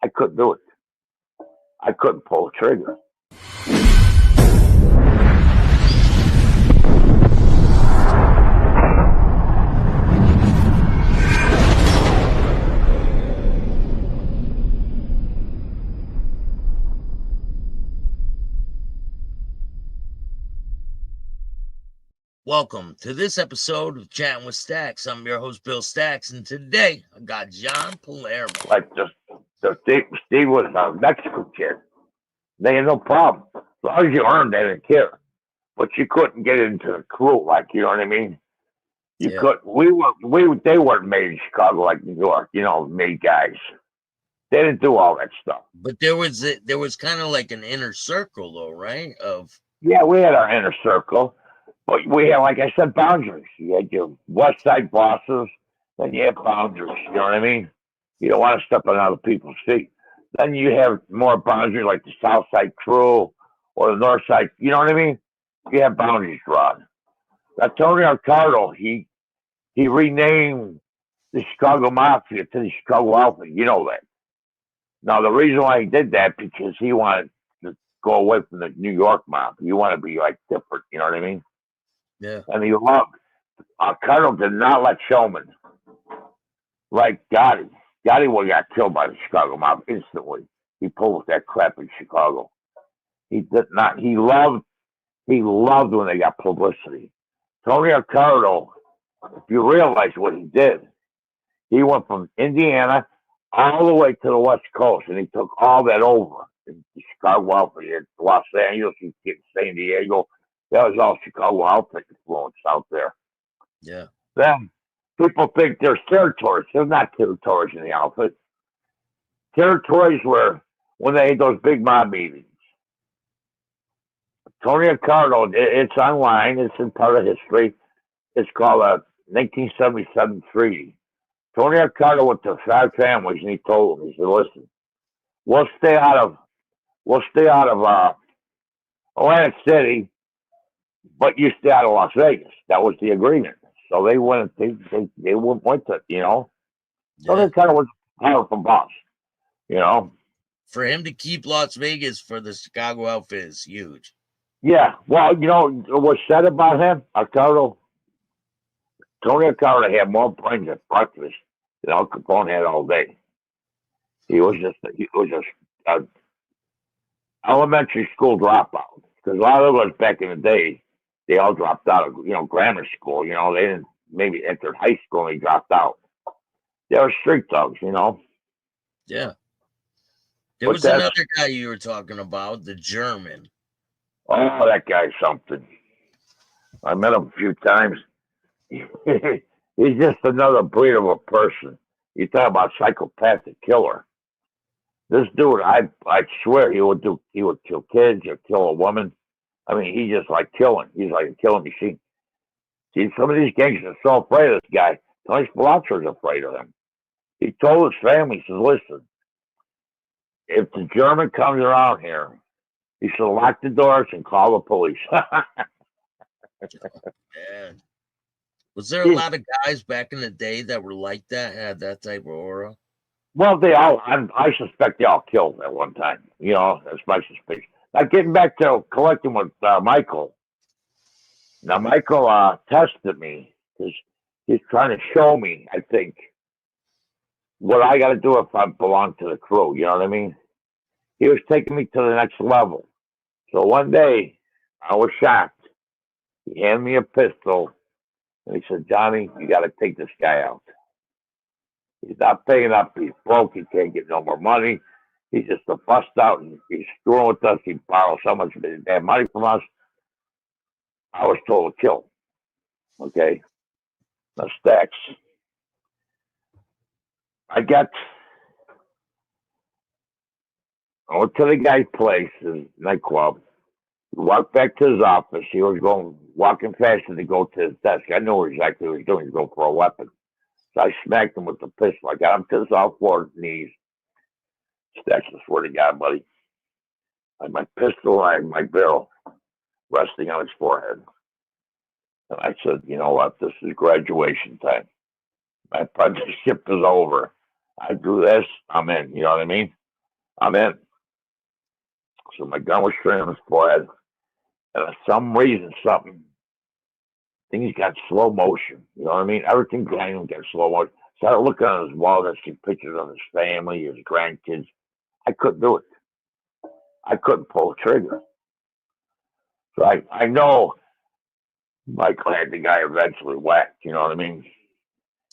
I couldn't do it. I couldn't pull the trigger. Welcome to this episode of Chatting with Stacks. I'm your host, Bill Stacks, and today I got John Palermo. Like Steve was a Mexican kid. They had no problem. As long as you earned, they didn't care. But you couldn't get into the crew, like, you know what I mean? You could. They weren't made in Chicago like New York. Made guys. They didn't do all that stuff. But there was kind of like an inner circle, though, right? Yeah, we had our inner circle, but we had, like I said, boundaries. You had your West Side bosses, then you have boundaries. You know what I mean? You don't want to step on other people's feet. Then you have more boundaries, like the South Side crew or the North Side. You know what I mean? You have boundaries drawn. Now, Tony Ricardo, he renamed the Chicago Mafia to the Chicago Alpha. You know that. Now, the reason why he did that, because he wanted to go away from the New York mob. You want to be, like, different. You know what I mean? Yeah. And he loved, Ricardo did not let showmen like Gotti. Gotti would have got killed by the Chicago mob instantly. He pulled with that crap in Chicago. He did not. He loved when they got publicity. Tony Ricardo, if you realize what he did, he went from Indiana all the way to the West Coast, and he took all that over. In Chicago outfit, Los Angeles, San Diego, that was all Chicago outfit influence out there. Yeah. Then people think there's territories. There's not territories in the outfit. Territories were when they had those big mob meetings. Tony Ricardo, it's online. It's in part of history. It's called a 1977 treaty. Tony Ricardo went to 5 families, and he told them, he said, "Listen, we'll stay out of Atlantic City, but you stay out of Las Vegas." That was the agreement. So they went. They went with it. Yeah. Tony Ricardo was a powerful boss. For him to keep Las Vegas for the Chicago outfit is huge. Yeah. Well, what's said about him, Ricardo. Tony Ricardo had more brains at breakfast than Al Capone had all day. He was just a elementary school dropout, because a lot of us back in the day, they all dropped out of grammar school. They didn't maybe entered high school and they dropped out. They were street thugs. Yeah. There was another guy you were talking about, the German. Oh, that guy's something. I met him a few times. He's just another breed of a person. You talk about psychopathic killer. This dude, I swear he would kill kids or kill a woman. I mean, he just like killing. He's like a killing machine. See, some of these gangsters are so afraid of this guy. Tony Spilotto's afraid of him. He told his family, he says, "Listen, if the German comes around here, he should lock the doors and call the police." Man. Was there a lot of guys back in the day that were like that, had that type of aura? Well, I suspect they all killed at one time. That's my suspicion. Now, getting back to collecting with Michael. Now, Michael tested me because he's trying to show me, I think, what I got to do if I belong to the crew. You know what I mean? He was taking me to the next level. So one day, I was shocked. He handed me a pistol, and he said, "Johnny, you got to take this guy out. He's not paying up. He's broke. He can't get no more money. He's just a bust out, and he's screwing with us. He borrows so much damn money from us." I was told to kill him. Okay? Now, Stacks. I went to the guy's place, his nightclub. Walked back to his office. He was walking faster to go to his desk. I knew exactly what he was doing. He was going for a weapon. So I smacked him with the pistol. I got him to his off-board knees. Stacks, I swear to God, buddy. I had my pistol, I had my barrel resting on his forehead. And I said, "You know what? This is graduation time. My apprenticeship is over. I do this, I'm in." You know what I mean? I'm in. So my gun was straight on his forehead. And for some reason, things got slow motion. You know what I mean? Everything behind him got slow motion. Started looking on his wall and see pictures of his family, his grandkids. I couldn't do it. I couldn't pull the trigger. So I know Michael had the guy eventually whacked, you know what I mean?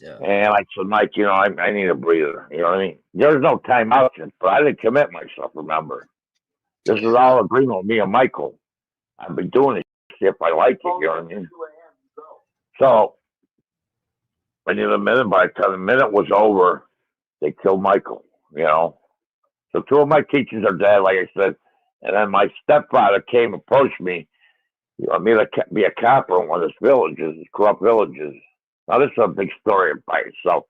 Yeah. And I said, Mike, I need a breather. You know what I mean? There's no time option, but I didn't commit myself, remember. This is all agreement with me and Michael. I've been doing this if I like it, you know what I mean? So I need a minute. By the time the minute was over, they killed Michael, you know. So two of my teachers are dead, like I said. And then my stepfather came and approached me. You want me to be a cop in one of these villages, these corrupt villages. Now, this is a big story by itself.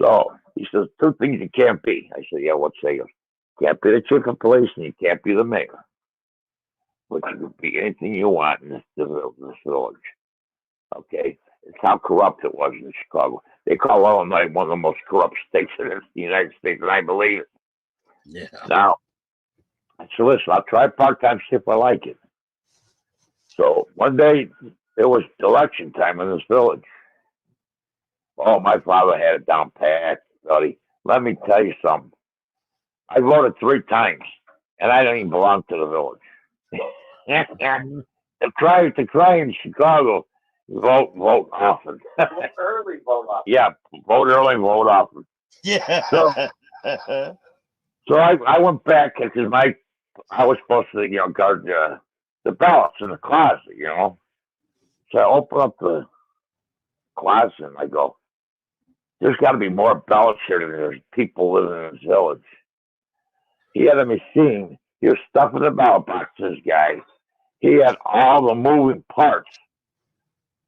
So he says, two things you can't be. I said, yeah, what's they? Can't be the chief of police and you can't be the mayor. But you can be anything you want in this village. Okay? It's how corrupt it was in Chicago. They call Illinois one of the most corrupt states in the United States, and I believe it. Yeah. Now, I said, listen, I'll try part-time if I like it. So one day, it was election time in this village. Oh, my father had it down pat, buddy. Let me tell you something. I voted 3 times, and I don't even belong to the village. the cry in Chicago, vote often. Vote early, vote often. Yeah, vote early, vote often. Yeah. So I went back because I was supposed to guard the ballots in the closet, you know. So I open up the closet and I go, there's got to be more ballots here than there's people living in this village. He had a machine. He was stuffing the ballot boxes, guys. He had all the moving parts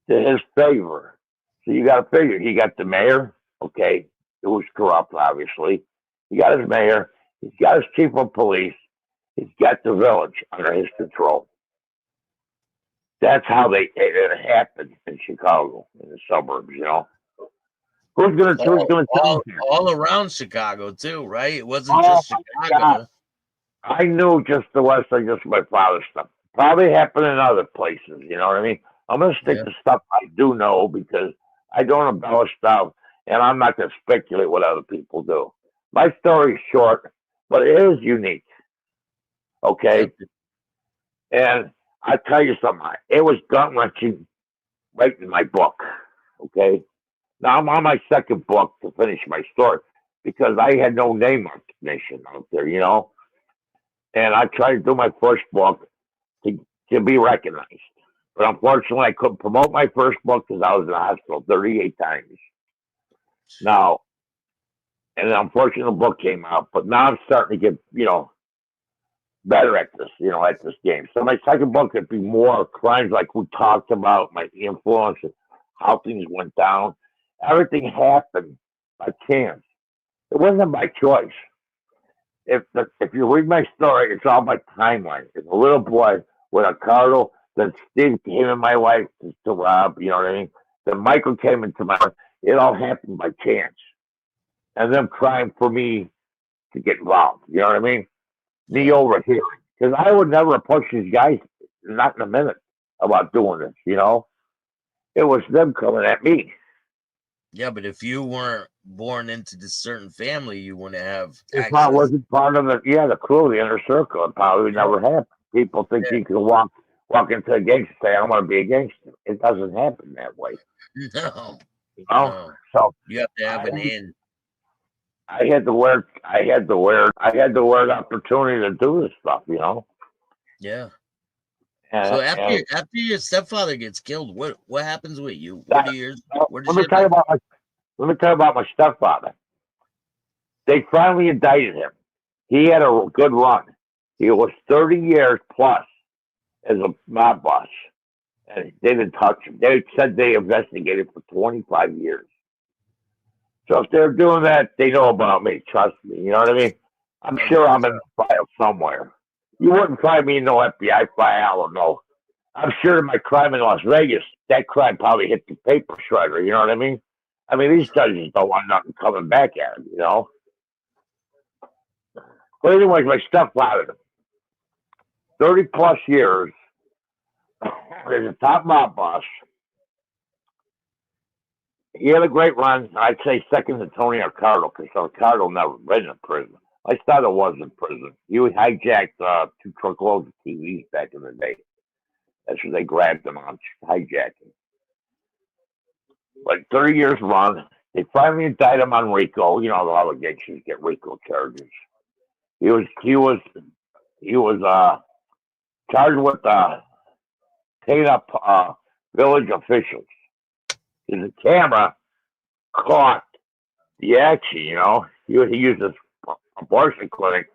to his favor. So you got to figure, he got the mayor, okay, it was corrupt, obviously. He got his mayor. He's got his chief of police. He's got the village under his control. That's how it happened in Chicago, in the suburbs, you know. Who's gonna tell me? All around Chicago too, right? It wasn't just Chicago. God. I knew just the west side, just my father's stuff. Probably happened in other places, you know what I mean? I'm gonna stick to stuff I do know because I don't embellish stuff, and I'm not gonna speculate what other people do. My story's short, but it is unique. Okay, and I tell you something. It was gut wrenching writing my book. Okay, now I'm on my second book to finish my story because I had no name recognition out there, you know. And I tried to do my first book to be recognized. But unfortunately, I couldn't promote my first book because I was in the hospital 38 times. Now, and unfortunately, the book came out, but now I'm starting to get, better at this, at this game. So my second book could be more crimes like we talked about, my influence, and how things went down. Everything happened by chance. It wasn't by choice. If you read my story, it's all my timeline. It's a little boy with a Cardo. Then Steve came in my life to rob. You know what I mean? Then Michael came into my life. It all happened by chance, and them trying for me to get involved. You know what I mean? Me over here because I would never approach these guys, not in a minute, about doing this. You know, it was them coming at me. Yeah, but if you weren't born into this certain family, you wouldn't have If I wasn't part of the crew, the inner circle, it probably never happened. People think you can walk into a gangster and say, I want to be a gangster. It doesn't happen that way. No. You know? No. So you have to have an in. I had the opportunity to do this stuff, you know? Yeah. And, so after your stepfather gets killed, what happens with you? Let me tell you about my stepfather. They finally indicted him. He had a good run. He was 30 years plus as a mob boss. And they didn't touch him. They said they investigated for 25 years. So if they're doing that, they know about me. Trust me. You know what I mean? I'm sure I'm in the file somewhere. You wouldn't find me in no FBI file or no. I'm sure my crime in Las Vegas, that crime probably hit the paper shredder. You know what I mean? I mean, these judges don't want nothing coming back at them, you know? But anyways, my stepfather, 30 plus years, as a top mob boss. He had a great run. I'd say second to Tony Ricardo, because Ricardo never been in prison. My father was in prison. He was hijacked 2 truckloads of TVs back in the day. That's what they grabbed him on, hijacking. But 30 years run, they finally indicted him on RICO. You know, a lot of gangsters get RICO charges. He was charged with paying up village officials. Because the camera caught the action, you know. He used this abortion clinic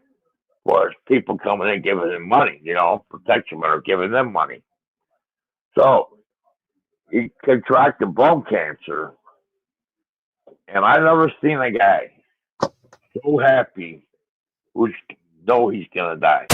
for people coming in giving him money, you know, protection or giving them money. So he contracted bone cancer, and I've never seen a guy so happy who know he's gonna die.